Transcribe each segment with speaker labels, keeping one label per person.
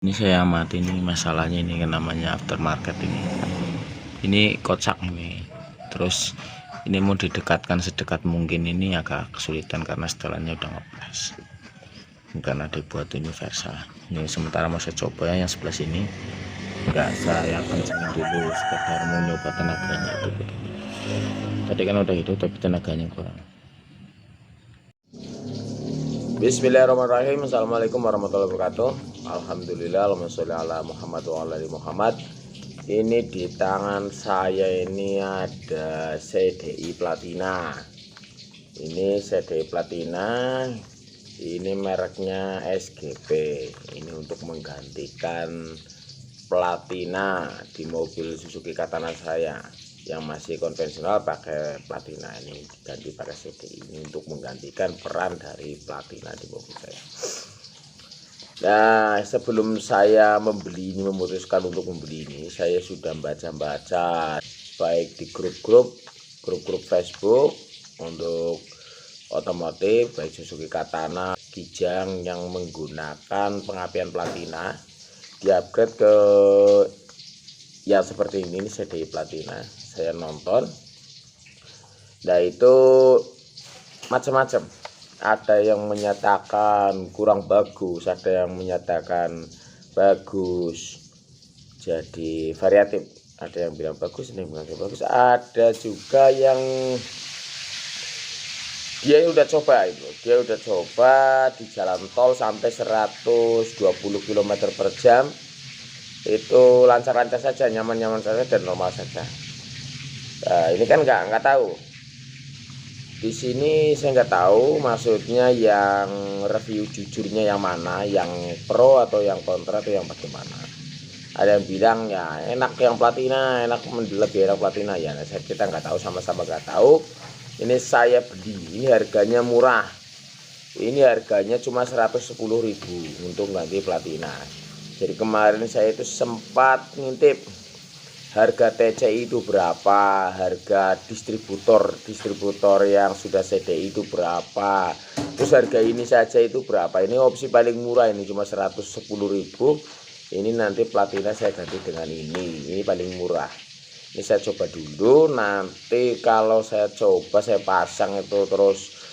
Speaker 1: Ini saya amati ini masalahnya ini namanya aftermarket ini kocak ini. Terus ini mau didekatkan sedekat mungkin ini agak kesulitan karena setelannya udah ngepres, karena dibuat universal. Ini sementara mau saya coba yang sebelah sini, enggak saya kencangin dulu sekedar mau nyoba tenaganya itu begini. Tadi kan udah hidup tapi tenaganya kurang. Bismillahirrahmanirrahim. Assalamualaikum warahmatullahi wabarakatuh. Alhamdulillah, Allahumma sholli ala Muhammad wa ala ali Muhammad. Ini di tangan saya ini ada CDI Platina. Ini CDI Platina. Ini mereknya SGP. Ini untuk menggantikan Platina di mobil Suzuki Katana saya yang masih konvensional pakai Platina. Ini diganti pakai CDI ini untuk menggantikan peran dari Platina di mobil saya. Nah, sebelum saya membeli ini, memutuskan untuk membeli ini, saya sudah baca-baca baik di grup-grup Facebook untuk otomotif, baik Suzuki Katana, Kijang yang menggunakan pengapian Platina, di-upgrade ke yang seperti ini CDI Platina. Saya nonton, nah itu macam-macam. Ada yang menyatakan kurang bagus, ada yang menyatakan bagus. Jadi variatif. Ada yang bilang bagus, ada yang bilang bagus. Ada juga yang dia udah coba itu. Dia udah coba di jalan tol sampai 120 km per jam. Itu lancar-lancar saja, nyaman-nyaman saja dan normal saja. Nah, ini kan nggak tahu. Di sini saya nggak tahu maksudnya yang review jujurnya yang mana, yang pro atau yang kontra atau yang bagaimana. Ada yang bilang ya enak yang Platina, lebih enak Platina ya. Nah, kita nggak tahu, sama-sama nggak tahu. Ini saya beli, ini harganya murah. Ini harganya cuma 110.000 untuk ganti Platina. Jadi kemarin saya itu sempat ngintip harga TCI itu berapa, harga distributor yang sudah CDI itu berapa, terus harga ini saja itu berapa. Ini opsi paling murah, ini cuma 110.000. Ini nanti Platina saya ganti dengan ini paling murah. Ini saya coba dulu, nanti kalau saya coba saya pasang itu terus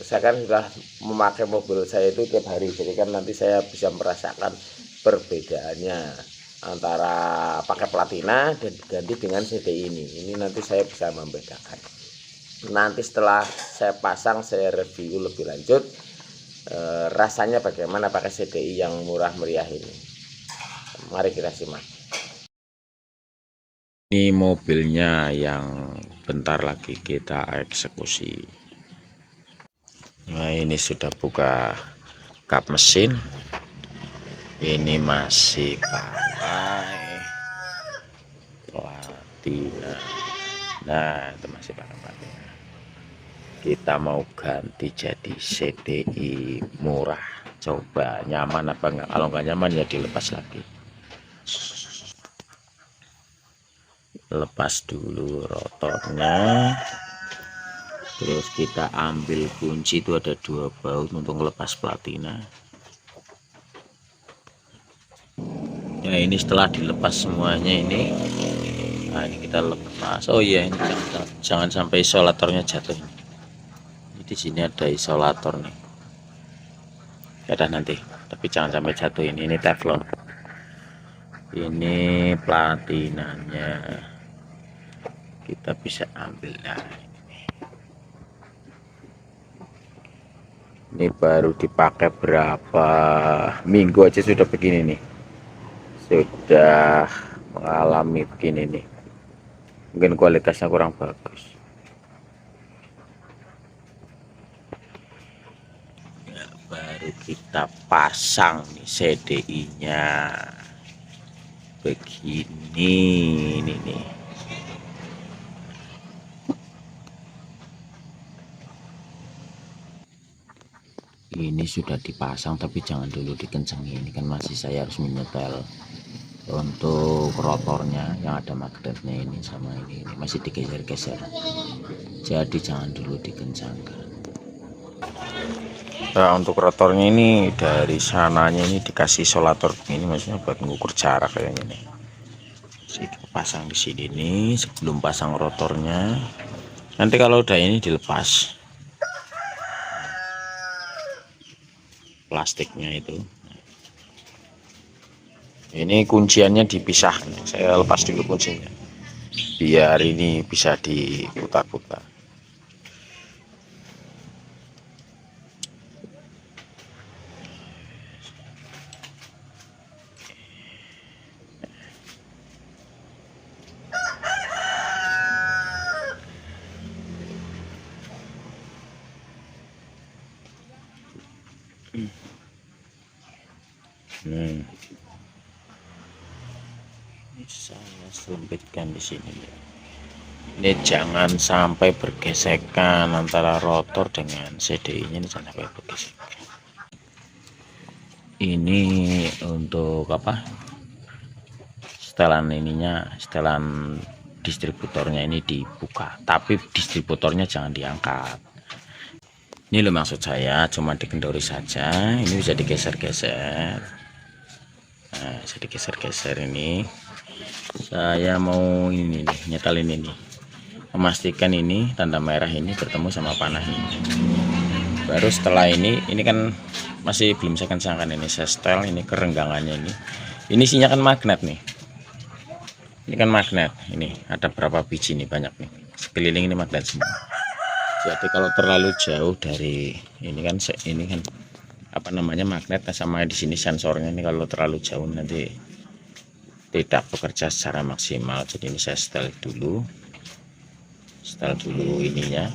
Speaker 1: saya kan sudah memakai mobil saya itu tiap hari, jadi kan nanti saya bisa merasakan perbedaannya antara pakai Platina dan diganti dengan CDI ini nanti saya bisa membedakan. Nanti setelah saya pasang saya review lebih lanjut rasanya bagaimana pakai CDI yang murah meriah ini. Mari kita simak. Ini mobilnya yang bentar lagi kita eksekusi. Nah, ini sudah buka kap mesin. Ini masih pakai Platina. Nah, itu masih pakai Platina. Kita mau ganti jadi CDI murah. Coba nyaman apa enggak? Kalau enggak nyaman ya dilepas lagi. Lepas dulu rotornya. Terus kita ambil kunci, itu ada 2 baut untuk lepas Platina. Ya, ini setelah dilepas semuanya ini, nah ini kita lepas. Oh iya, ini jangan sampai isolatornya jatuh. Ini di sini ada isolator nih. Ya udah nanti, tapi jangan sampai jatuh. Ini teflon. Ini Platinanya kita bisa ambil. Nah, ini baru dipakai berapa minggu aja sudah begini nih. Sudah mengalami begini nih, mungkin kualitasnya kurang bagus ya. Baru kita pasang nih CDI nya begini nih. Ini sudah dipasang tapi jangan dulu dikencangin, ini kan masih saya harus menyetel untuk rotornya yang ada magnetnya ini sama ini masih digeser-geser, jadi jangan dulu dikencangkan.
Speaker 2: Nah, untuk rotornya ini dari sananya ini dikasih isolator ini, maksudnya buat mengukur jarak kayaknya nih. Jadi pasang di sini nih sebelum pasang rotornya. Nanti kalau udah ini dilepas plastiknya itu. Ini kunciannya dipisah. Saya lepas dulu kuncinya biar ini bisa diputar-putar. Ini saya sempitkan di sini. Ini jangan sampai bergesekan antara rotor dengan CDI-nya, ini jangan sampai bergesekan. Ini untuk apa? Setelan ininya, setelan distributornya ini dibuka, tapi distributornya jangan diangkat. Ini loh maksud saya, cuma dikendori saja. Ini bisa digeser-geser. Nah, bisa digeser-geser ini. Saya mau ini nih, nyetelin ini. Memastikan ini tanda merah ini bertemu sama panah ini. Baru setelah ini kan masih belum saya kencangkan ini. Saya setel ini kerenggangannya ini. Ini isinya kan magnet nih. Ini kan magnet. Ini ada berapa biji nih, banyak nih. Sekeliling ini magnet semua. Jadi kalau terlalu jauh dari ini kan apa namanya magnet, sama di sini sensornya ini kalau terlalu jauh nanti tidak bekerja secara maksimal. Jadi ini saya setel dulu ininya,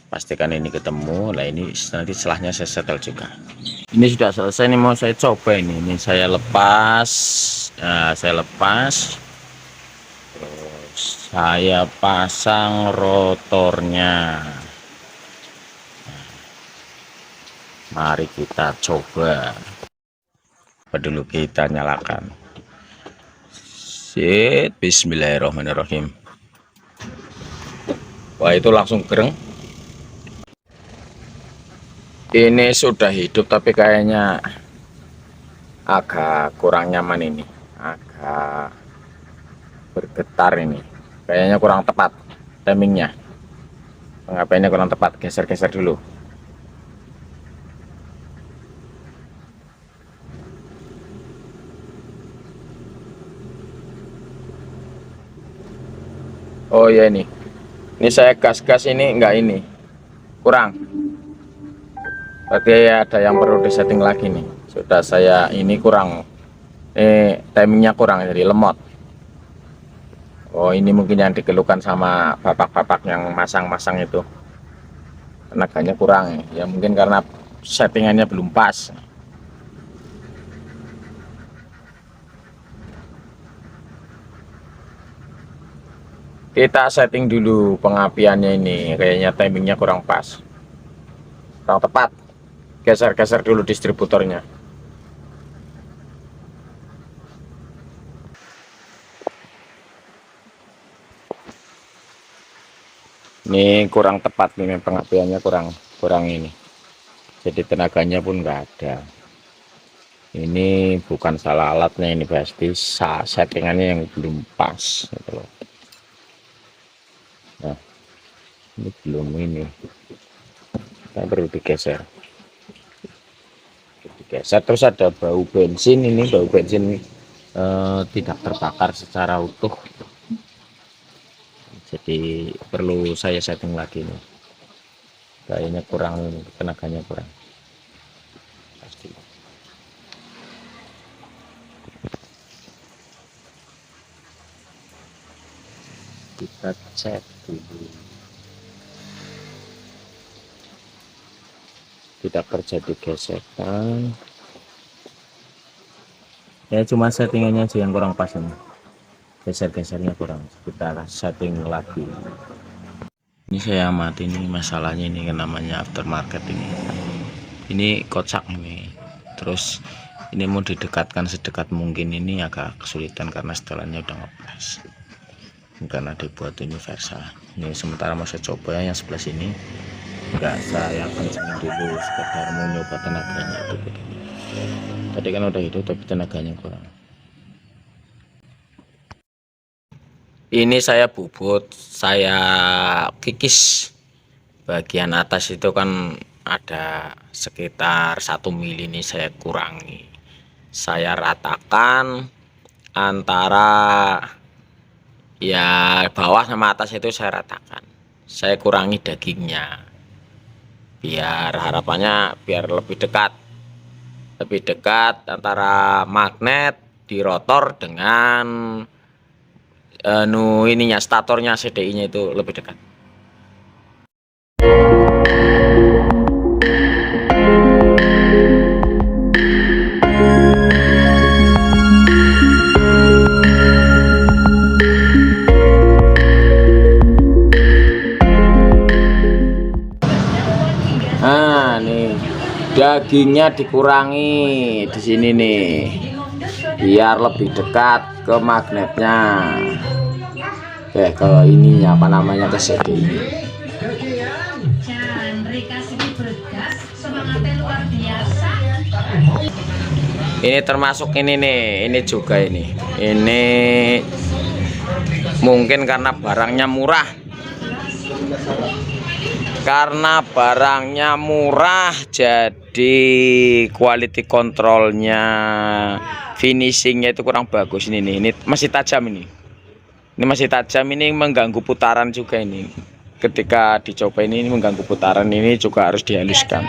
Speaker 2: pastikan ini ketemu. Nah ini nanti setelahnya saya setel juga. Ini sudah selesai nih, mau saya coba ini saya lepas. Nah, saya lepas, saya pasang rotornya. Mari kita coba. Dulu kita nyalakan. Bismillahirrahmanirrahim. Wah, itu langsung gereng. Ini sudah hidup tapi kayaknya agak kurang nyaman ini, agak bergetar ini, kayaknya kurang tepat timingnya, pengapiannya kurang tepat. Geser-geser dulu. Oh ya, ini saya gas ini enggak, ini kurang, berarti ada yang perlu disetting lagi nih. Sudah saya ini kurang, timingnya kurang, jadi lemot. Oh, ini mungkin yang dikeluhkan sama bapak-bapak yang masang-masang itu, tenaganya kurang ya, mungkin karena settingannya belum pas. Kita setting dulu pengapiannya ini, kayaknya timingnya kurang pas, kurang tepat. Geser-geser dulu distributornya. Ini kurang tepat nih, pengapiannya kurang ini, jadi tenaganya pun enggak ada. Ini bukan salah alatnya, ini pasti settingannya yang belum pas gitu loh. Nah, ini belum, ini kita perlu digeser. Terus ada bau bensin, ini bau bensin tidak terbakar secara utuh, jadi perlu saya setting lagi nih, kayaknya kurang, tenaganya kurang pasti. Kita cek dulu, tidak terjadi gesekan ya, cuma settingannya aja yang kurang pas ini, geser-gesernya kurang. Kita setting lagi. Ini saya amati nih masalahnya, ini namanya aftermarket ini kocak ini. Terus ini mau didekatkan sedekat mungkin, ini agak kesulitan karena setelannya udah ngepres, karena dibuat universal. Ini sementara mau saya coba yang sebelah sini, Enggak, saya kencengin dulu sekedar mau nyoba tenaganya itu begini. Tadi kan udah hidup tapi tenaganya kurang. Ini saya bubut, saya kikis. Bagian atas itu kan ada sekitar 1 mili, ini saya kurangi. Saya ratakan antara ya bawah sama atas itu saya ratakan. Saya kurangi dagingnya. Biar harapannya biar lebih dekat antara magnet di rotor dengan ininya statornya CDI-nya itu lebih dekat. Nah, nih dagingnya dikurangi di sini nih, biar lebih dekat ke magnetnya. Ke ininya apa namanya, ke CDI. Ini termasuk ini nih, ini juga ini mungkin karena barangnya murah. Jadi quality controlnya, finishingnya itu kurang bagus. Ini masih tajam, ini masih tajam, ini mengganggu putaran juga. Ini ketika dicoba ini mengganggu putaran, ini juga harus dihaluskan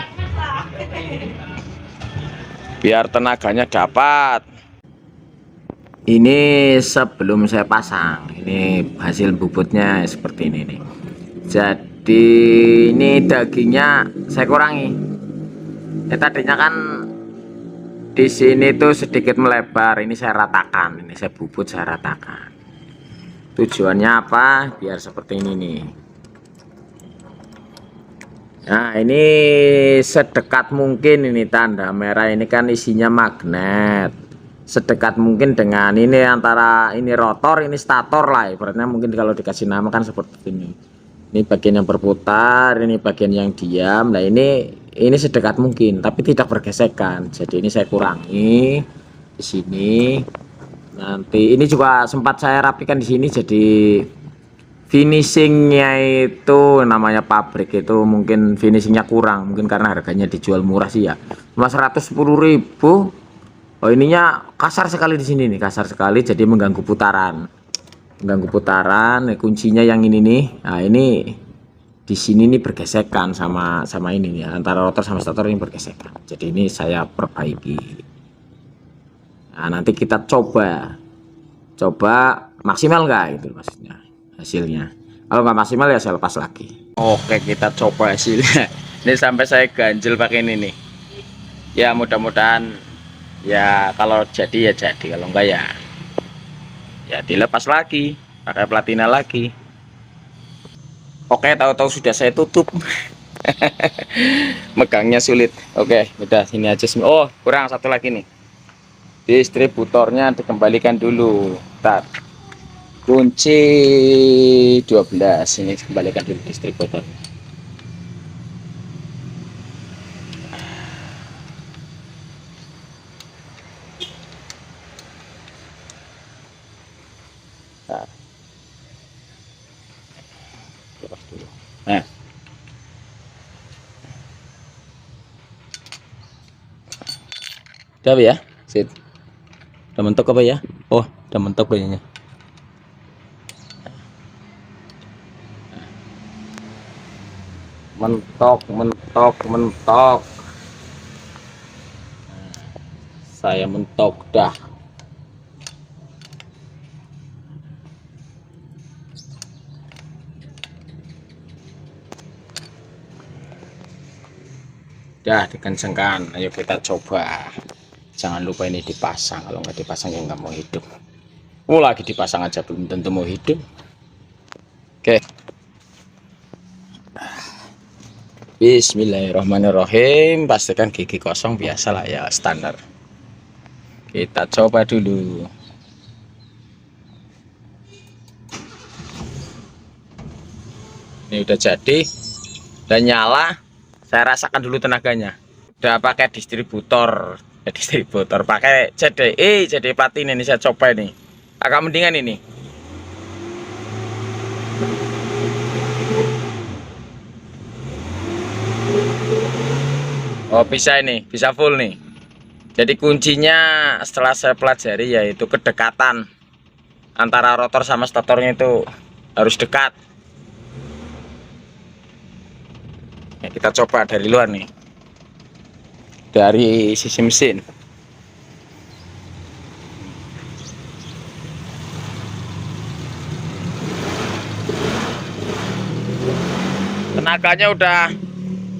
Speaker 2: biar tenaganya dapat. Ini sebelum saya pasang, ini hasil bubutnya seperti ini nih. Jadi ini dagingnya saya kurangi. Tadinya kan di sini tuh sedikit melebar, ini saya ratakan, ini saya bubut, saya ratakan. Tujuannya apa? Biar seperti ini nih. Nah, ini sedekat mungkin, ini tanda merah ini kan isinya magnet. Sedekat mungkin dengan ini, antara ini rotor, ini stator lah ibaratnya. Mungkin kalau dikasih nama kan seperti ini. Ini bagian yang berputar, ini bagian yang diam. Nah, ini sedekat mungkin tapi tidak bergesekan. Jadi ini saya kurangi di sini. Nanti ini juga sempat saya rapikan di sini, jadi finishingnya itu namanya pabrik itu mungkin finishingnya kurang, mungkin karena harganya dijual murah sih ya, cuma 110.000. Oh, ininya kasar sekali di sini nih, kasar sekali, jadi mengganggu putaran. Kuncinya yang ini nih. Nah, ini di sini nih bergesekan sama ini ya, antara rotor sama stator ini bergesekan. Jadi ini saya perbaiki. Nah, nanti kita coba maksimal nggak itu maksudnya hasilnya. Kalau nggak maksimal ya saya lepas lagi. Oke, kita coba hasilnya. Ini sampai saya ganjel pakai ini nih. Ya mudah-mudahan ya, kalau jadi ya jadi, kalau enggak ya dilepas lagi, pakai platina lagi. Oke, tahu-tahu sudah saya tutup. Megangnya sulit. Oke, udah sini aja. Oh, kurang satu lagi nih. Distributornya dikembalikan dulu. Bentar. Kunci 12 ini kembalikan dulu distributor. Nah, udah ya, sit. Udah mentok apa ya? Oh, udah mentok kayaknya. Mentok. Saya mentok dah. Dah dikencengkan, ayo kita coba. Jangan lupa ini dipasang, kalau nggak dipasang ya nggak mau hidup. Lagi dipasang aja belum tentu mau hidup. Oke. Bismillahirrahmanirrahim. Pastikan gigi kosong, biasalah ya, standar. Kita coba dulu. Ini udah jadi Dan nyala, saya rasakan dulu tenaganya. Udah pakai distributor, pakai CDI platina ini saya coba ini. Agak mendingan ini. Oh bisa ini, bisa full nih. Jadi kuncinya setelah saya pelajari yaitu kedekatan antara rotor sama statornya itu harus dekat. Ya, kita coba dari luar nih, dari sisi mesin.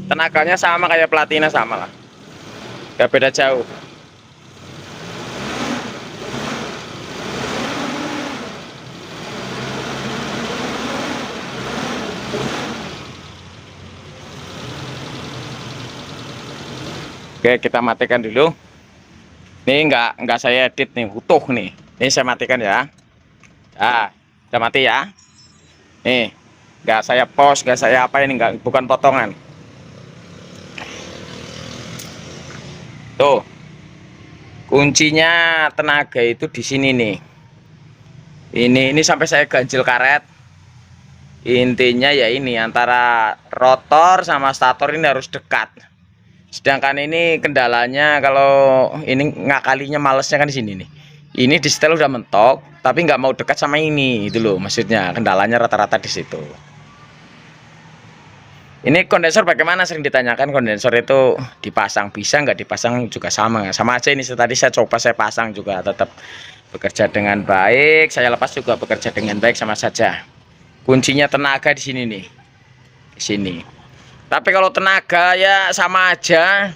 Speaker 2: Tenaganya sama kayak platina, sama lah, gak beda jauh. Oke, kita matikan dulu. Ini nggak saya edit nih, utuh nih. Ini saya matikan ya. Ah, udah mati ya. Nih, nggak saya pause, nggak saya apa ini, nggak, bukan potongan. Tuh, kuncinya tenaga itu di sini nih. Ini sampai saya ganjil karet. Intinya ya ini, antara rotor sama stator ini harus dekat. Sedangkan ini kendalanya kalau ini ngakalinya malesnya kan di sini nih. Ini di setel udah mentok, tapi nggak mau dekat sama ini, itu loh maksudnya. Kendalanya rata-rata di situ. Ini kondensor bagaimana, sering ditanyakan. Kondensor itu dipasang bisa, nggak dipasang juga sama aja. Ini tadi saya coba, saya pasang juga tetap bekerja dengan baik. Saya lepas juga bekerja dengan baik, sama saja. Kuncinya tenaga di sini nih, di sini. Tapi kalau tenaga ya sama aja.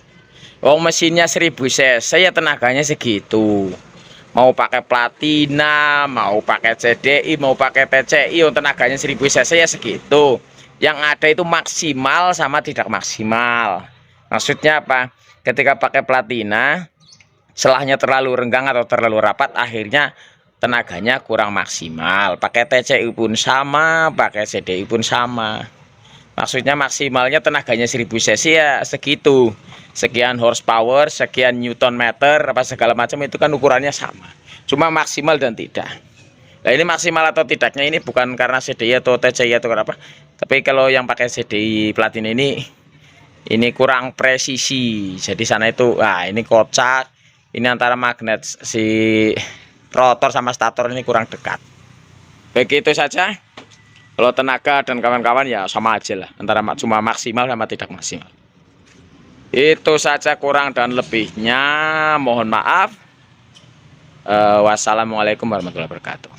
Speaker 2: Oh, mesinnya 1000 cc ya tenaganya segitu. Mau pakai platina, mau pakai CDI, mau pakai TCI, oh, tenaganya 1000 cc ya segitu. Yang ada itu maksimal sama tidak maksimal. Maksudnya apa? Ketika pakai platina, selahnya terlalu renggang atau terlalu rapat, akhirnya tenaganya kurang maksimal. Pakai TCI pun sama, pakai CDI pun sama. Maksudnya maksimalnya tenaganya 1000 cc ya segitu. Sekian horsepower, sekian newton meter, apa segala macam itu kan ukurannya sama. Cuma maksimal dan tidak. Nah, ini maksimal atau tidaknya ini bukan karena CDI atau TCI atau apa. Tapi kalau yang pakai CDI platina ini kurang presisi. Jadi sana itu, nah ini kocak. Ini antara magnet si rotor sama stator ini kurang dekat. Begitu saja. Kalau tenaga dan kawan-kawan ya sama aja lah, antara cuma maksimal sama tidak maksimal. Itu saja, kurang dan lebihnya mohon maaf. Wassalamualaikum warahmatullahi wabarakatuh.